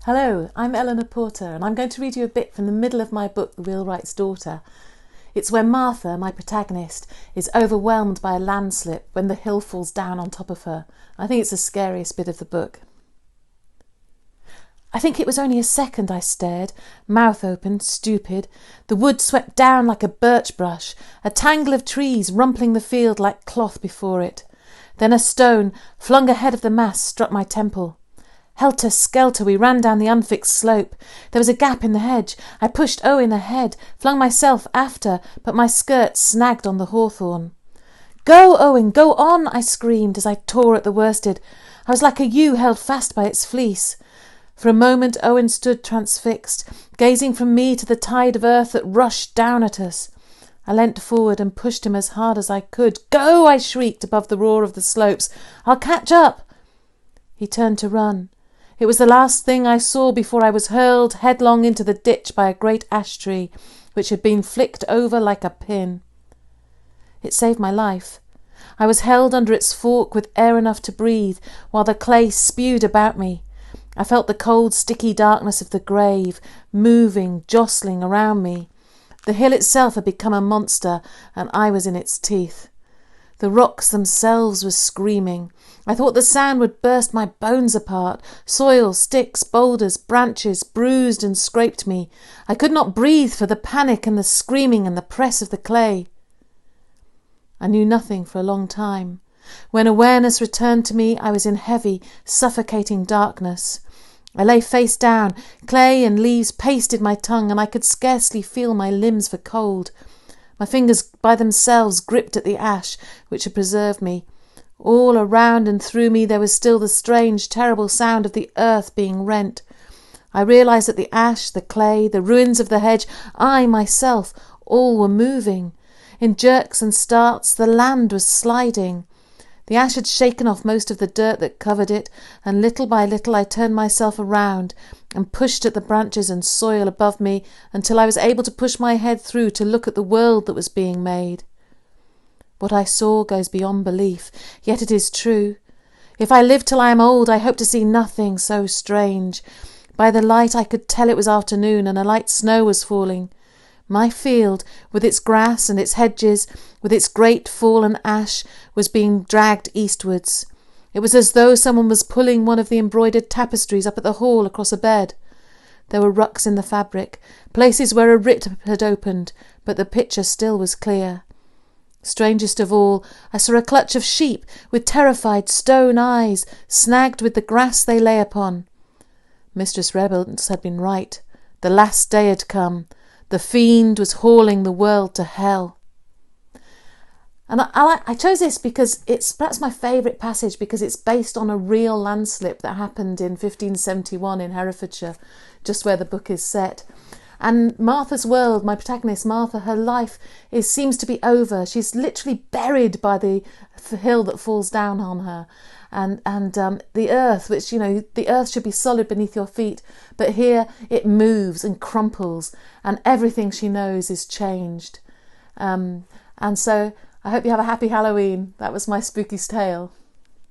Hello, I'm Eleanor Porter and I'm going to read you a bit from the middle of my book, Wheelwright's Daughter. It's where Martha, my protagonist, is overwhelmed by a landslip when the hill falls down on top of her. I think it's the scariest bit of the book. I think it was only a second I stared, mouth open, stupid. The wood swept down like a birch brush, a tangle of trees rumpling the field like cloth before it. Then a stone, flung ahead of the mass, struck my temple. Helter-skelter, we ran down the unfixed slope. There was a gap in the hedge. I pushed Owen ahead, flung myself after, but my skirt snagged on the hawthorn. "Go, Owen, go on!" I screamed as I tore at the worsted. I was like a ewe held fast by its fleece. For a moment Owen stood transfixed, gazing from me to the tide of earth that rushed down at us. I leant forward and pushed him as hard as I could. "Go!" I shrieked above the roar of the slopes. "I'll catch up!" He turned to run. It was the last thing I saw before I was hurled headlong into the ditch by a great ash tree, which had been flicked over like a pin. It saved my life. I was held under its fork with air enough to breathe, while the clay spewed about me. I felt the cold, sticky darkness of the grave, moving, jostling around me. The hill itself had become a monster, and I was in its teeth. The rocks themselves were screaming. I thought the sound would burst my bones apart. Soil, sticks, boulders, branches bruised and scraped me. I could not breathe for the panic and the screaming and the press of the clay. I knew nothing for a long time. When awareness returned to me, I was in heavy, suffocating darkness. I lay face down. Clay and leaves pasted my tongue, and I could scarcely feel my limbs for cold. My fingers by themselves gripped at the ash, which had preserved me. All around and through me there was still the strange, terrible sound of the earth being rent. I realised that the ash, the clay, the ruins of the hedge, I myself, all were moving. In jerks and starts the land was sliding. The ash had shaken off most of the dirt that covered it, and little by little I turned myself around and pushed at the branches and soil above me until I was able to push my head through to look at the world that was being made. What I saw goes beyond belief, yet it is true. If I live till I am old, I hope to see nothing so strange. By the light I could tell it was afternoon, and a light snow was falling. My field, with its grass and its hedges, with its great fallen ash, was being dragged eastwards. It was as though someone was pulling one of the embroidered tapestries up at the hall across a bed. There were rucks in the fabric, places where a rift had opened, but the picture still was clear. Strangest of all, I saw a clutch of sheep with terrified stone eyes, snagged with the grass they lay upon. Mistress Rebels had been right. The last day had come. The fiend was hauling the world to hell. And I chose this because it's perhaps my favourite passage, because it's based on a real landslip that happened in 1571 in Herefordshire, just where the book is set. And Martha's world, my protagonist Martha, her life seems to be over. She's literally buried by the hill that falls down on her. And the earth, which, the earth should be solid beneath your feet, but here it moves and crumples, and everything she knows is changed. And so I hope you have a happy Halloween. That was my spooky tale.